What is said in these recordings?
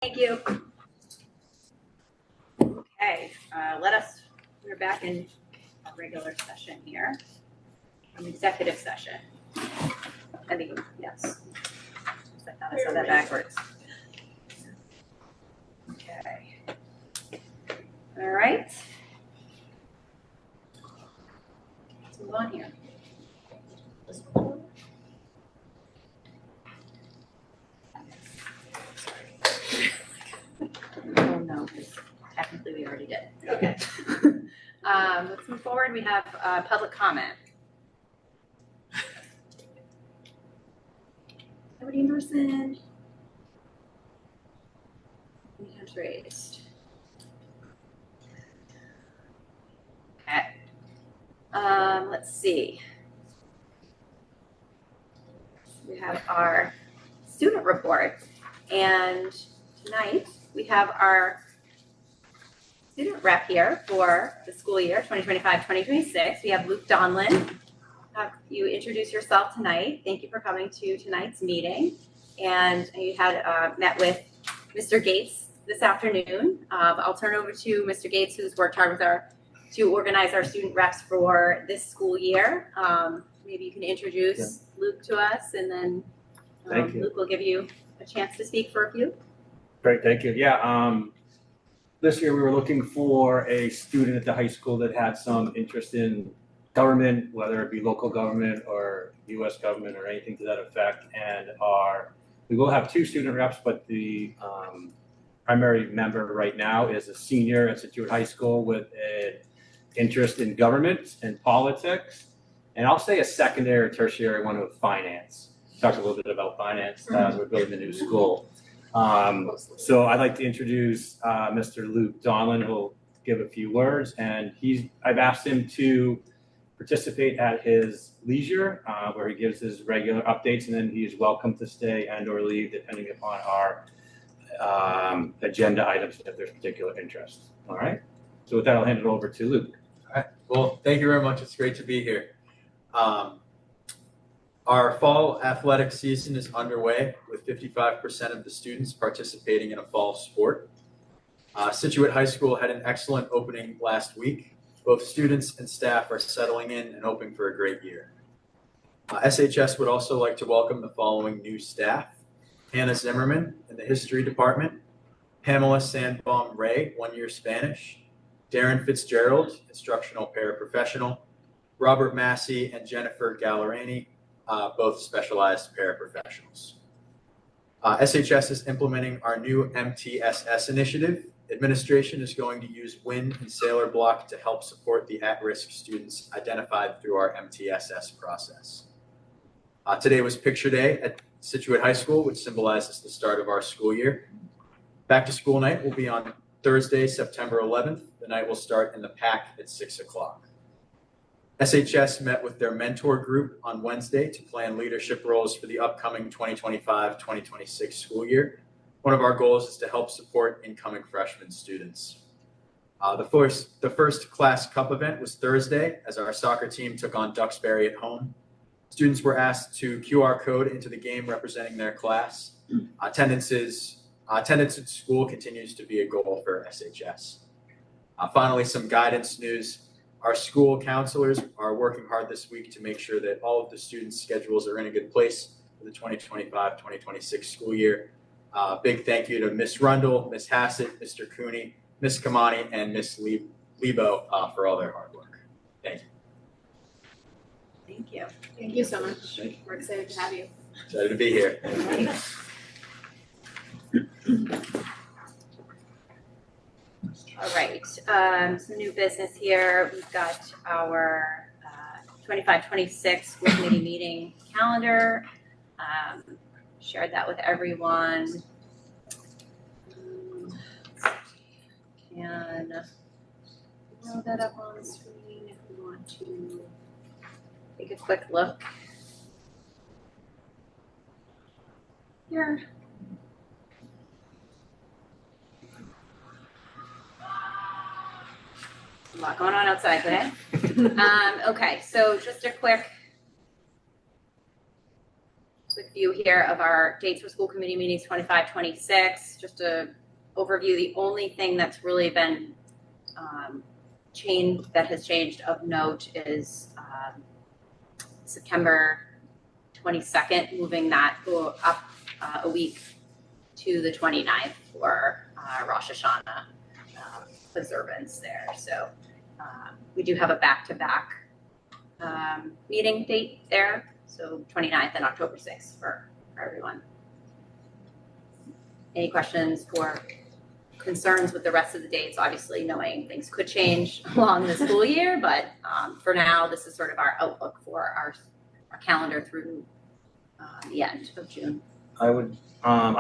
Thank you. Okay, we're back in a regular session here, an executive session. I think, yes. I thought I said that backwards. Okay. All right. Let's move on here. Oh no, technically we already did. Okay. Let's move forward. We have public comment. Nobody in person. Any hands raised? Okay. Let's see. We have our student report, and tonight we have our student rep here for the school year 2025-2026. We have Luke Donlin. Have you introduce yourself tonight. Thank you for coming to tonight's meeting. And you had met with Mr. Gates this afternoon. I'll turn over to Mr. Gates, who's worked hard with to organize our student reps for this school year. Maybe you can introduce Luke to us, and then Luke will give you a chance to speak for a few. Great, thank you. Yeah, this year we were looking for a student at the high school that had some interest in government, whether it be local government or U.S. government or anything to that effect. And we will have two student reps, but the primary member right now is a senior at Scituate High School with an interest in government and politics. And I'll say a secondary or tertiary one with finance. Talked a little bit about finance as we're building the new school. So I'd like to introduce Mr. Luke Donlin, who will give a few words. And I've asked him to participate at his leisure, where he gives his regular updates, and then he is welcome to stay and or leave depending upon our agenda items if there's particular interest. All right. So with that, I'll hand it over to Luke. All right. Well, thank you very much. It's great to be here. Our fall athletic season is underway with 55% of the students participating in a fall sport. Scituate High School had an excellent opening last week. Both students and staff are settling in and hoping for a great year. SHS would also like to welcome the following new staff: Hannah Zimmerman in the History Department, Pamela Sandbaum Ray, 1-year Spanish, Darren Fitzgerald, Instructional Paraprofessional, Robert Massey and Jennifer Gallerani, both specialized paraprofessionals. SHS is implementing our new MTSS initiative. Administration is going to use WIN and Sailor Block to help support the at-risk students identified through our MTSS process. Today was Picture Day at Scituate High School, which symbolizes the start of our school year. Back to school night will be on Thursday, September 11th. The night will start in the PAC at 6 o'clock. SHS met with their mentor group on Wednesday to plan leadership roles for the upcoming 2025-2026 school year. One of our goals is to help support incoming freshman students. The first class cup event was Thursday as our soccer team took on Duxbury at home. Students were asked to QR code into the game representing their class. Attendance at school continues to be a goal for SHS. Finally, some guidance news. Our school counselors are working hard this week to make sure that all of the students' schedules are in a good place for the 2025-2026 school year. Big thank you to Ms. Rundle, Ms. Hassett, Mr. Cooney, Ms. Kamani, and Ms. Lebo for all their hard work. Thank you. Thank you. Thank you so much. We're excited to have you. Excited to be here. All right, some new business here. We've got our 25-26 school committee meeting calendar. Shared that with everyone. Can throw that up on the screen if we want to take a quick look here. A lot going on outside today. Okay, so just a quick view here of our dates for school committee meetings 25, 26. Just to overview, the only thing that's really been that has changed of note is September 22nd, moving that up a week to the 29th for Rosh Hashanah observance there. So we do have a back-to-back meeting date there. So 29th and October 6th for everyone. Any questions or concerns with the rest of the dates? Obviously, knowing things could change along the school year, but for now, this is sort of our outlook for our calendar through the end of June. I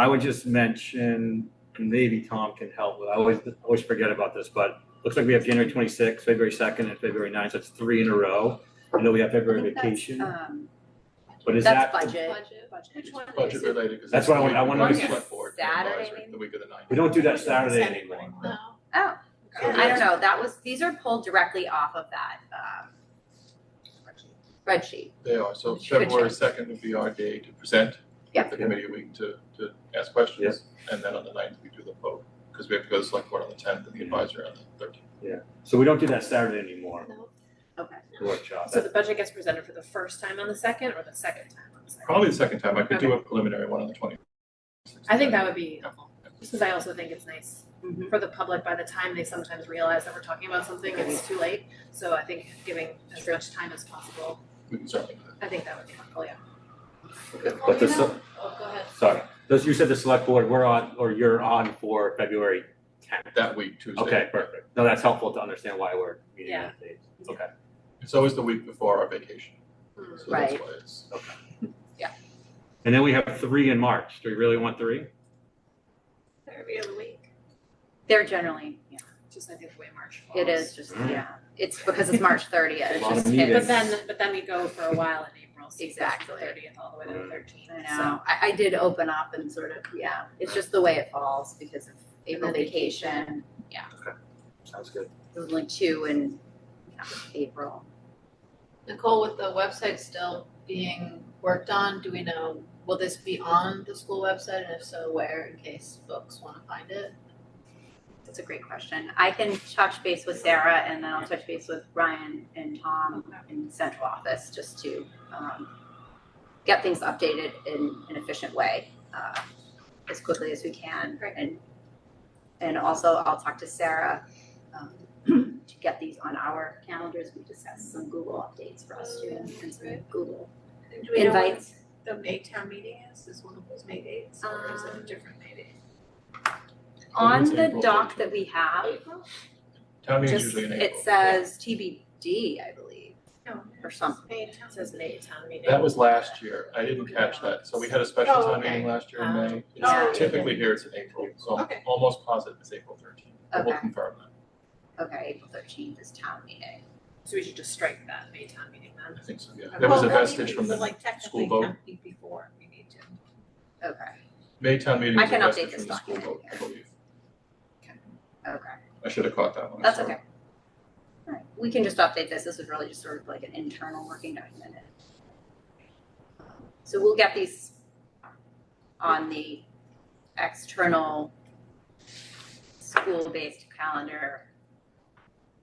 would just mention, and maybe Tom can help with. I always forget about this, but looks like we have January 26th, February 2nd, and February 9th. So it's 3 in a row. I know we have February vacation, but is That's that budget. Which one Budget is it? related, because That's that's what the I week wanted before to- the select board Saturday, advisory, maybe? the week of the 9th. we don't do that Saturday anymore? No. Oh, So I don't know. These are pulled directly off of that spreadsheet. They are, so Which could February change. 2nd would be our day to present. Yep. The committee week to ask questions, and then on the 9th we do the vote, because we have to go to the select board on the 10th and the advisory on the 13th. So we don't do that Saturday anymore. No. Okay. The workshop. So the budget gets presented for the first time on the second or the second time on the second? Probably the second time, I could do a preliminary one on the 20th. I think that would be helpful, just because I also think it's nice Mhm. for the public, by the time they sometimes realize that we're talking about something, it's too late. So I think giving as much time as possible, We can certainly do I think that would be helpful, yeah. Okay. But Oh, go ahead. sorry, you said the select board, we're on, or you're on for February 10th. that week, Tuesday. Okay, perfect. No, that's helpful to understand why we're meeting Yeah. that date. Okay. It's always the week before our vacation, so that's Right. why it's. And then we have 3 in March. Do we really want 3? Every other week. They're generally, yeah, Just I think the way March falls. it is just, Mm. yeah. It's because it's March 30th. It's A lot of just meetings. hits. But then we go for a while in April, so Exactly. 30th all the way to the 13th. I know. I did open up and sort of, yeah, it's just the way it falls because of April And then vacation. Sounds good. There was only 2 in April. Nicole, with the website still being worked on, do we know, will this be on the school website, and if so, where, in case folks wanna find it? That's a great question. I can touch base with Sarah and then I'll touch base with Ryan and Tom in the central office just to get things updated in an efficient way as quickly as we can. Great. And also I'll talk to Sarah to get these on our calendars. We discussed some Google updates for us too and some Google Do we know when invites. the Maytown meeting is one of those May dates, or is it a different May date? On It's the April doc 13th. that we have, Town meeting's just, usually in it April. says TBD, I believe, No. or something. Maytown. It says May town meeting. That was last year, I didn't catch that, so we had a special Oh, town okay. meeting last year in May. Oh, It's typically here it's in April, so I'm Okay. almost positive it's April 13th, but we'll Okay. confirm that. Okay, April 13th is town meeting. So we should just strike that May town meeting then. I think so, yeah. There was a Well, that vestige meeting from the would, like, technically school vote. have to be before we need to. Okay, Maytown meeting I was a can update vestige this from the school document, vote, I yeah. believe. okay. I should have caught that one. I That's saw okay. it. All right, we can just update this. This is really just sort of like an internal working document. So we'll get these on the external school-based calendar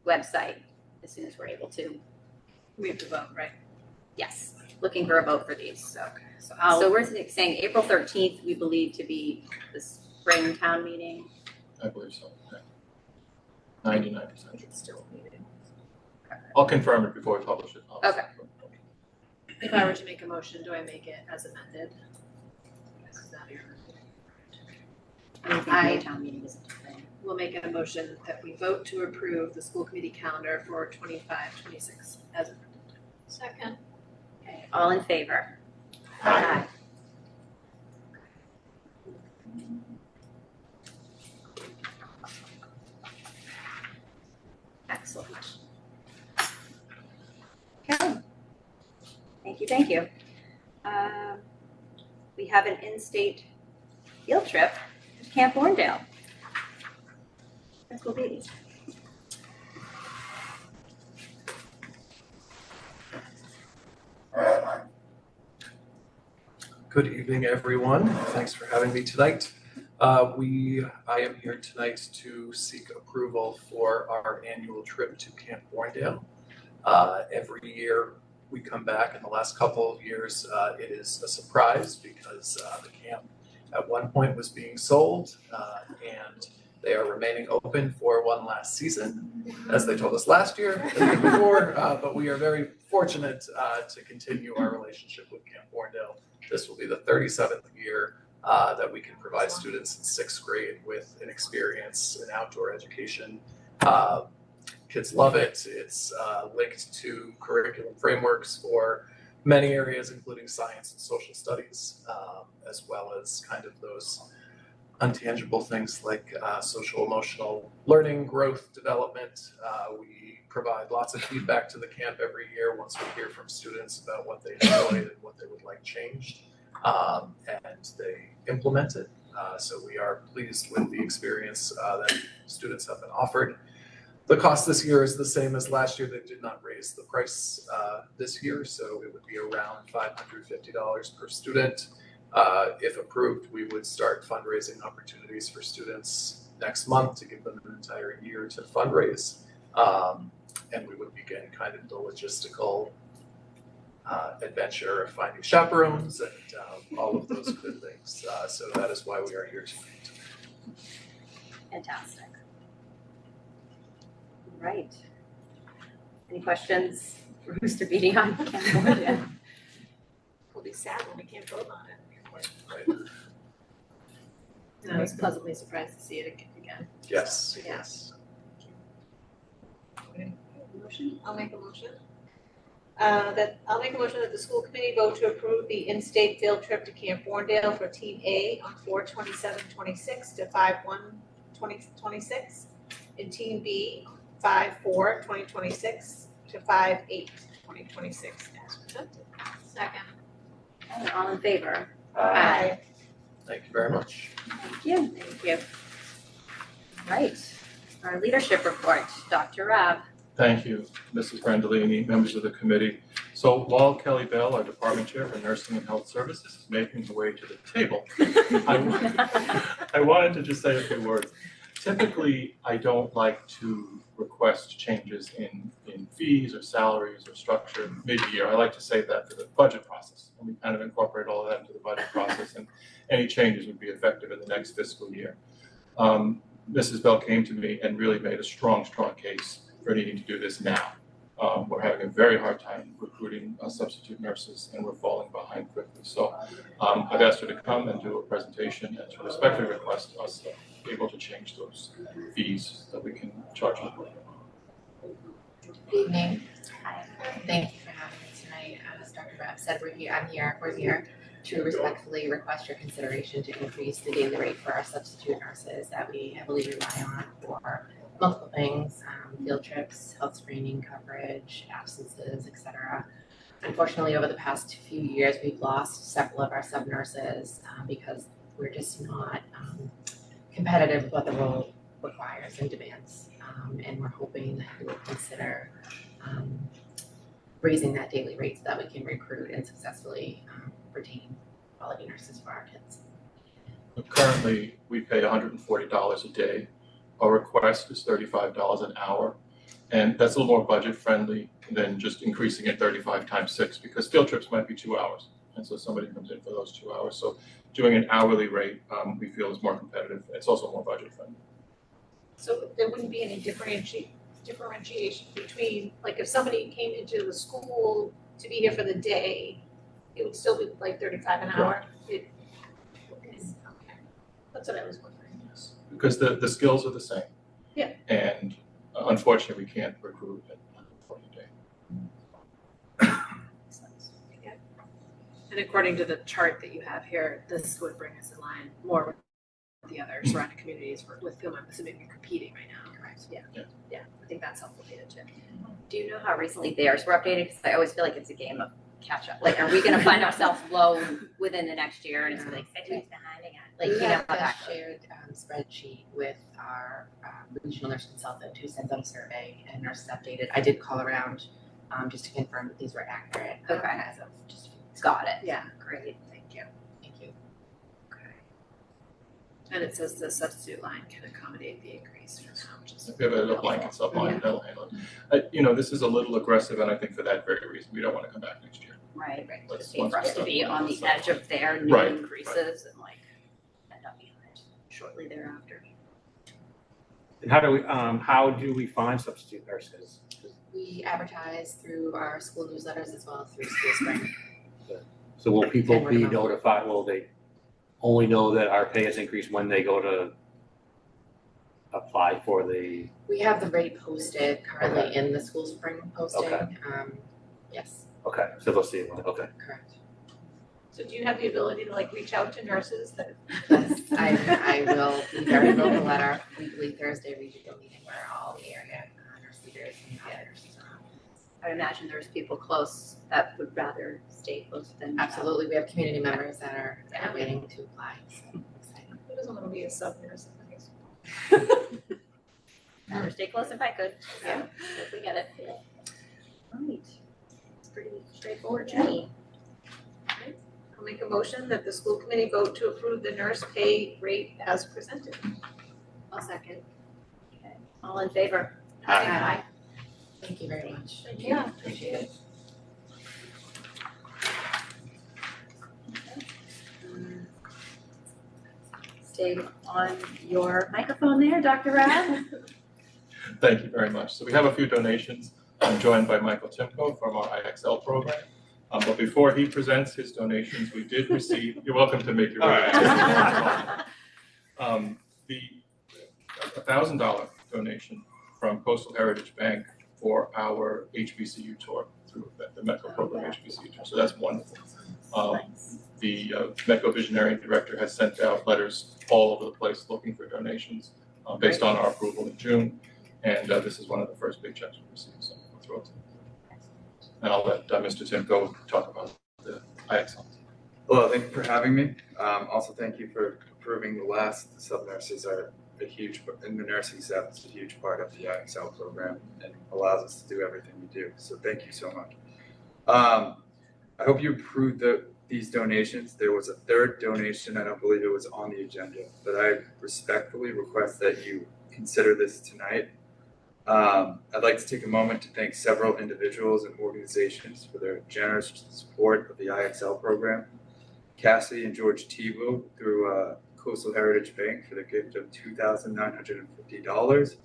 website as soon as we're able to. We have to vote, right? Yes, looking for a vote for these, so. Okay, so I'll. So we're saying April 13th, we believe to be the spring town meeting. I believe so, yeah. 99%. It's still a meeting. I'll confirm it before we publish it. obviously. Okay. If I were to make a motion, do I make it as amended? Is that your? I don't think May town meeting is a thing. We'll make a motion that we vote to approve the school committee calendar for 25-26 as amended. Second. Okay, all in favor? Aye. Excellent. Okay. Thank you. We have an in-state field trip to Camp Warndale. Let's go babies. Good evening, everyone. Thanks for having me tonight. I am here tonight to seek approval for our annual trip to Camp Warndale. Every year we come back. In the last couple of years, it is a surprise because the camp at one point was being sold, and they are remaining open for one last season, as they told us last year and the year before. But we are very fortunate to continue our relationship with Camp Warndale. This will be the 37th year that we can provide students in 6th grade with an experience in outdoor education. Kids love it. It's linked to curriculum frameworks for many areas, including science and social studies, as well as kind of those untangible things like social emotional learning, growth, development. We provide lots of feedback to the camp every year once we hear from students about what they enjoyed and what they would like changed, and they implement it. So we are pleased with the experience that students have been offered. The cost this year is the same as last year. They did not raise the price this year, so it would be around $550 per student. If approved, we would start fundraising opportunities for students next month to give them an entire year to fundraise. And we would begin kind of the logistical adventure of finding chaperones and all of those good things. So that is why we are here tonight. Fantastic. All right. Any questions for Mr. Beatty on Camp Warndale? We'll be sad when we can't vote on it. Right. And I was pleasantly surprised to see it again. Yes. Yeah. Yes. Motion, I'll make a motion. I'll make a motion that the school committee vote to approve the in-state field trip to Camp Warndale for Team A on 4/27/26 to 5/1/2026, and Team B 5/4/2026 to 5/8/2026 as presented. Second. All in favor? Aye. Thank you very much. Thank you. Thank you. Right. Our leadership report, Dr. Rabb. Thank you, Mrs. Brandolini, members of the committee. So while Kelly Bell, our department chair for nursing and health services, is making her way to the table, I wanted to just say a few words. Typically, I don't like to request changes in fees or salaries or structure mid-year. I like to save that for the budget process. And we kind of incorporate all of that into the budget process, and any changes would be effective in the next fiscal year. Mrs. Bell came to me and really made a strong case for needing to do this now. We're having a very hard time recruiting substitute nurses, and we're falling behind quickly. So I've asked her to come and do a presentation and to respectfully request us to be able to change those fees that we can charge them. Good evening. Hi. Thank you for having me tonight. As Dr. Rabb said, we're here to respectfully request your consideration to increase the daily rate for our substitute nurses that we heavily rely on for multiple things, field trips, health screening coverage, absences, etc. Unfortunately, over the past few years, we've lost several of our sub nurses because we're just not competitive with what the role requires and demands. And we're hoping that you will consider raising that daily rate so that we can recruit and successfully retain quality nurses for our kids. Currently, we pay $140 a day. Our request is $35 an hour, and that's a little more budget friendly than just increasing it 35 times 6, because field trips might be 2 hours, and so somebody comes in for those 2 hours. So doing an hourly rate, we feel is more competitive. It's also more budget friendly. So there wouldn't be any differentiation between, like, if somebody came into the school to be here for the day, it would still be like 35 an hour? Okay. That's what I was wondering. Because the skills are the same. Yeah. And unfortunately, we can't recruit at $140 a day. And according to the chart that you have here, this would bring us in line more with the other surrounding communities with whom I'm assuming you're competing right now. Correct. Yeah. I think that's helpful data too. Do you know how recently theirs were updated? Because I always feel like it's a game of catch up. Like, are we going to find ourselves low within the next year and it's like Scituate's behind again? Like, We you know have how a that goes. shared spreadsheet with our regional nurse consultant who sends out a survey and nurses updated. I did call around just to confirm that these were accurate. Okay. As of just a few weeks. Got it. Yeah. Great. Thank you. And it says the substitute line can accommodate the increase for now, which is. If you have a little blanket subline, that'll handle it. You know, this is a little aggressive, and I think for that very reason, we don't want to come back next year. Right. Let's- Just hate for us to be on the edge of their new Right, increases and like end up behind shortly thereafter. And how do we find substitute nurses? We advertise through our school newsletters as well as through School Spring. So will people And word be of mouth. notified, will they only know that our pay has increased when they go to apply for the, We have the rate posted currently in the School Spring posting. Okay. Yes, okay, so they'll see it, okay. correct. So do you have the ability to like reach out to nurses that? Yes, I will be very vocal at our weekly Thursday regional meeting where all the area nurse leaders and other nurses are on. I would imagine there's people close that would rather stay close than. Absolutely, we have community members that are waiting to apply, so I'm excited. Who doesn't want to be a sub nurse in high school? Rather stay close if I could. Yeah. If we get it. Right. It's pretty straightforward, Jenny. I'll make a motion that the school committee vote to approve the nurse pay rate as presented. I'll second. Okay. All in favor? Aye. Thank you very much. Thank you. Appreciate it. Stay on your microphone there, Dr. Rad. Thank you very much. So we have a few donations. I'm joined by Michael Timko from our IXL program. But before he presents his donations, we did receive, you're welcome to make your way. The $1,000 donation from Coastal Heritage Bank for our HBCU tour through the MECO program HBCU tour. So that's wonderful. The MECO Visionary Director has sent out letters all over the place looking for donations based on our approval in June. And this is one of the first big checks we received, so we're thrilled. And I'll let Mr. Timko talk about the IXL. Hello, thank you for having me. Also, thank you for approving the last. The sub-nurses are a huge, and the nursing staff is a huge part of the IXL program and allows us to do everything we do. So thank you so much. I hope you approved these donations. There was a third donation. I don't believe it was on the agenda, but I respectfully request that you consider this tonight. I'd like to take a moment to thank several individuals and organizations for their generous support of the IXL program. Cassidy and George Tebow through Coastal Heritage Bank for their gift of $2,950.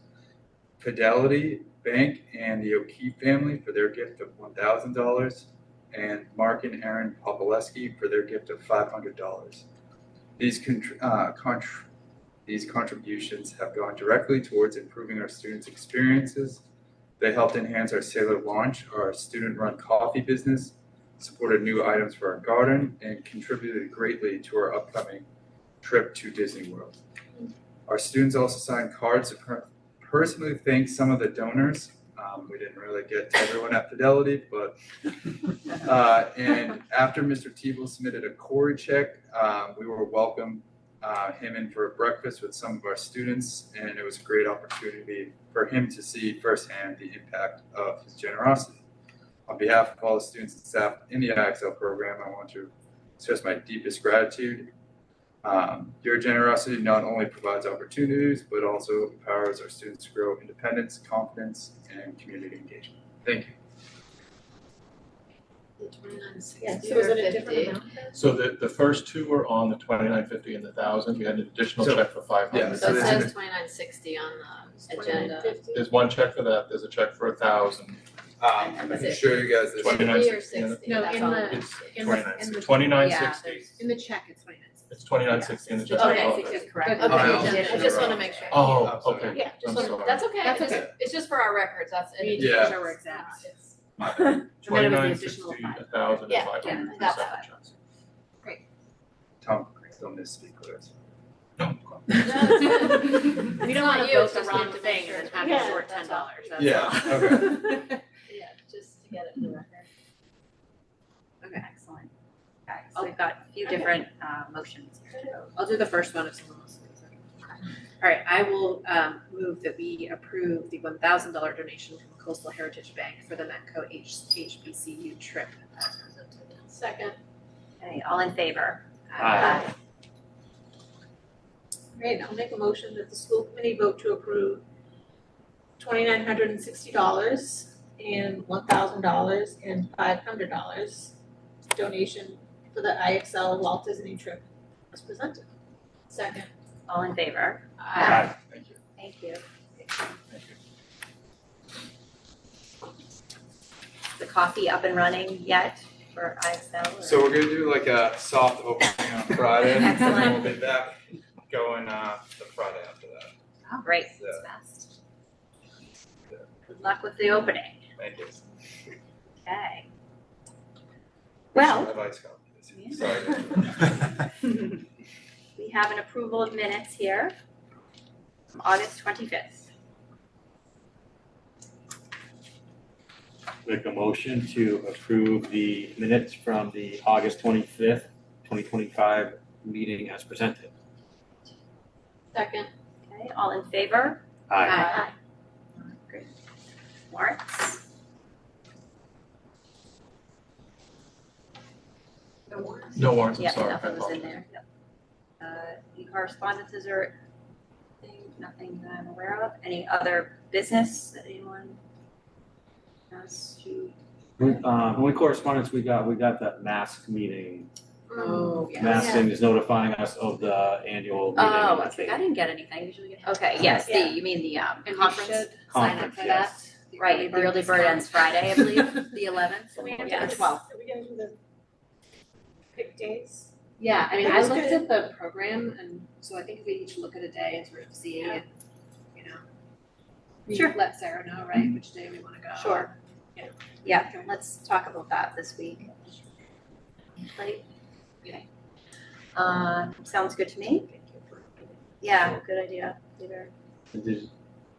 Fidelity Bank and the O'Keefe family for their gift of $1,000. And Mark and Aaron Popolesky for their gift of $500. These contributions have gone directly towards improving our students' experiences. They helped enhance our Sailor Launch, our student-run coffee business, supported new items for our garden, and contributed greatly to our upcoming trip to Disney World. Our students also signed cards to personally thank some of the donors. We didn't really get to everyone at Fidelity, but and after Mr. Tebow submitted a Corey check, we were welcome him in for a breakfast with some of our students, and it was a great opportunity for him to see firsthand the impact of his generosity. On behalf of all the students and staff in the IXL program, I want to express my deepest gratitude. Your generosity not only provides opportunities, but also empowers our students to grow independence, confidence, and community engagement. Thank you. Yeah, so is it a different amount? So the first two were on the $2,950 and the $1,000. We had an additional So- check for $500. Yeah, So it there's says an- $2,960 on the agenda. $2,950. There's one check for that. There's a check for $1,000. I can show you guys this. 29. 50 or 60, No, that's in all. the- It's in the- $2,960. In the check, it's 29. It's $2,960 in the check. Okay, Oh, so it's correct. Okay, Oh, I just wanna make sure. Oh, I'm sorry. okay. Yeah, I'm just wanna- sorry. That's okay, That's it's, okay. it's just for our records, that's We need it. to Yeah. make sure we're exact. It's- My bad. And then it was the 2960, additional five. 1,000, and Yeah, 500. yeah, that's Separate fine. checks. Tom, don't misspeak with us. No. We don't It's want not to you, vote it's the just wrong need to thing make sure and it's have Yeah, you short that's $10, all. that's Yeah, all. okay. Yeah, just to get it in the record. Okay, excellent. Okay, so we've got a few different motions here to go. I'll do the first one if someone wants to do the second. All right, I will move that we approve the $1,000 donation from Coastal Heritage Bank for the Metco HBCU trip as presented. Second. Okay, all in favor? Aye. Great, I'll make a motion that the school committee vote to approve $2,960 and $1,000 and $500 donation for the IXL Walt Disney trip as presented. Second. All in favor? Aye. Thank you. Thank you. Thank you. The coffee up and running yet for IXL? or- So we're gonna do like a soft opening on Friday, and then Excellent. we'll be back going the Friday after that. Oh, great, Yeah. it's fast. Good luck with the opening. Thank you. Okay. I Well, have iced coffee this year. Yeah. Sorry. we have an approval of minutes here from August 25th. Make a motion to approve the minutes from the August 25th, 2025 meeting as presented. Second. Okay, all in favor? Aye. Great. Warrants? No warrants, I'm Yeah, sorry. I nothing was in apologize. there. Yep. Any correspondences or nothing that I'm aware of? Any other business that anyone has to? Only correspondence we got that mask meeting. Oh, yeah. Mask thing is notifying us of the annual meeting. Oh, on I the think I date. didn't get anything. Usually get. Okay, yes, Yeah. you mean the And we conference? should sign up Conference, for yes. that. Right, the early bird ends Friday, I believe, the 11th. So we have to, Yeah, are 12th. we gonna do the pick days? Yeah, I mean, That I was looked good. at the program, and so I think if we each look at a day and sort of see, and, you know, we Sure. let Sarah know, right, which day we wanna go. Sure. Yeah, let's talk about that this week. Right? Okay. Sounds good to me. Yeah, good idea, Peter. And did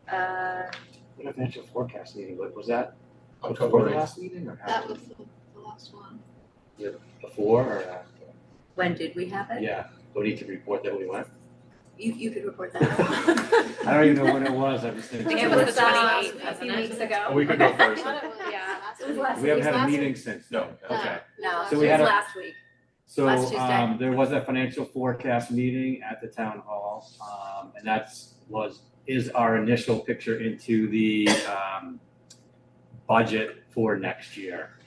Uh, the financial forecast meeting, was that before October the 8th. last meeting or That after? was the last one. Before or after? when did we have it? Yeah, do we need to report that we went? You could report that. I don't even know when it was, I'm just I thinking. think it was the last 28th, week, a few wasn't it? weeks ago. We could go first. Yeah. It was last We haven't had a last meeting since No. then, okay. No, So it we was had a- last week. So, Last Tuesday. there was a financial forecast meeting at the town hall, and is our initial picture into the, budget for next year.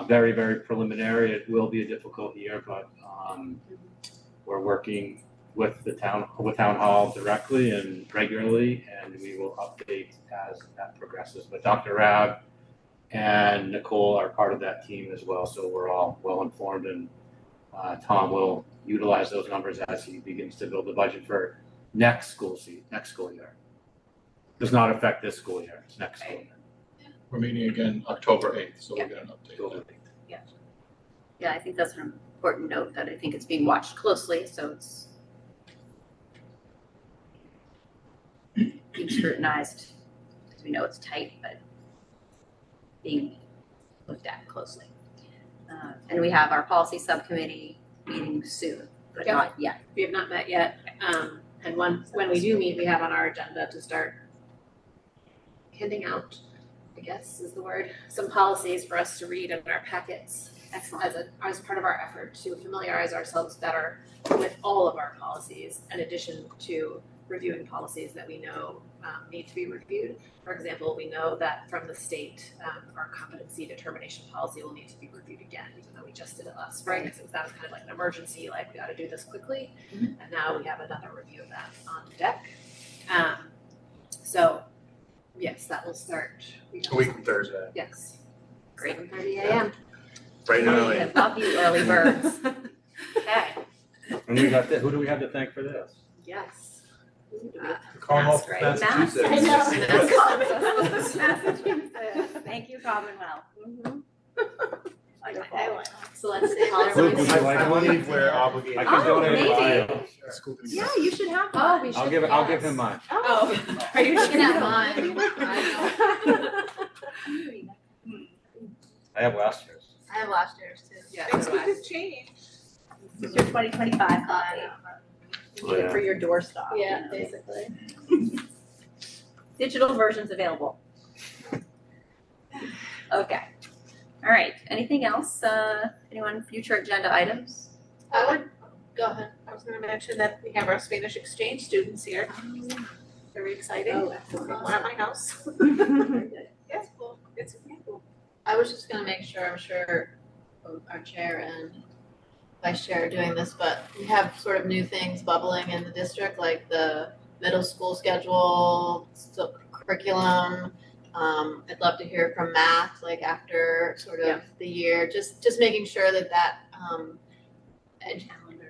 Very, very preliminary, it will be a difficult year, but, we're working with town hall directly and regularly, and we will update as that progresses. But Dr. Rab and Nicole are part of that team as well, so we're all well informed, and Tom will utilize those numbers as he begins to build the budget for next school year. Does not affect this school year, it's next school year. We're meeting again October 8th, so we'll get an update. October Yeah, I think that's an important note that I think it's being watched closely, so it's being scrutinized, because we know it's tight, but being looked at closely. And we have our policy subcommittee meeting soon, but Yep. not yet. We have not met yet, and when we do meet, we have on our agenda to start handing out, I guess is the word, some policies for us to read in our packets Excellent. as part of our effort to familiarize ourselves better with all of our policies, in addition to reviewing policies that we know need to be reviewed. For example, we know that from the state, our competency determination policy will need to be reviewed again, even though we just did it last spring. Right. So that was kind of like an emergency, like we gotta do this quickly. Mhm. And now we have another review of that on deck. So, yes, that will start. A week from Thursday. Yes. Great. 7:30 a.m. Bright and early. I love you early birds. Okay. And we got who do we have to thank for this? Yes. Commonwealth Mass, of right? Mass. Massachusetts. Massachusetts. Thank you, Commonwealth. Wonderful. So let's say all Luke, would you like I one? believe we're obligated. I can donate maybe. mine. The school committee. Yeah, you should have one. Oh, we should. I'll give him mine. Oh, are you Looking sure? at mine. I have last year's. I have last year's too. Yeah. Things could change. This is your 2025 copy. You need it for your doorstop. you Yeah, know. basically. Digital versions available. Okay. All right. Anything else? Anyone, future agenda items? I would Go ahead. I was gonna mention that we have our Spanish exchange students here. Very exciting. Oh, excellent. One at my house. That's cool. It's cool. I was just gonna make sure, I'm sure our chair and vice chair are doing this, but we have sort of new things bubbling in the district, like the middle school schedule, curriculum. I'd love to hear from math, like after sort of the year, just making sure that and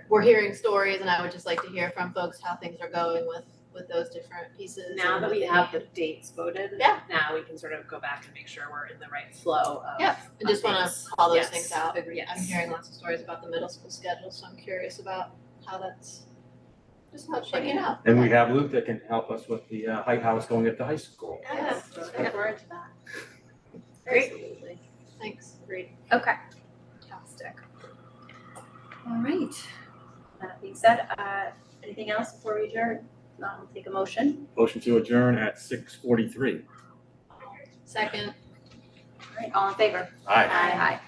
we're hearing stories, and I would just like to hear from folks how things are going with those different pieces. Now and that what we they have need. the dates voted, Yeah. now we can sort of go back and make sure we're in the right flow of. Yeah, I just wanna updates. call those Yes. things out. Agreed. I'm hearing lots of stories about the middle school schedule, so I'm curious about how that's, just how it's shaking out. And we have Luke that can help us with the how it's going at the high school. Yes, look forward to that. Great. Absolutely. Thanks, agreed. Okay. Fantastic. All right. That being said, anything else before we adjourn? We'll take a motion. Motion to adjourn at 6:43. Second. All right, all in favor? Aye. Aye.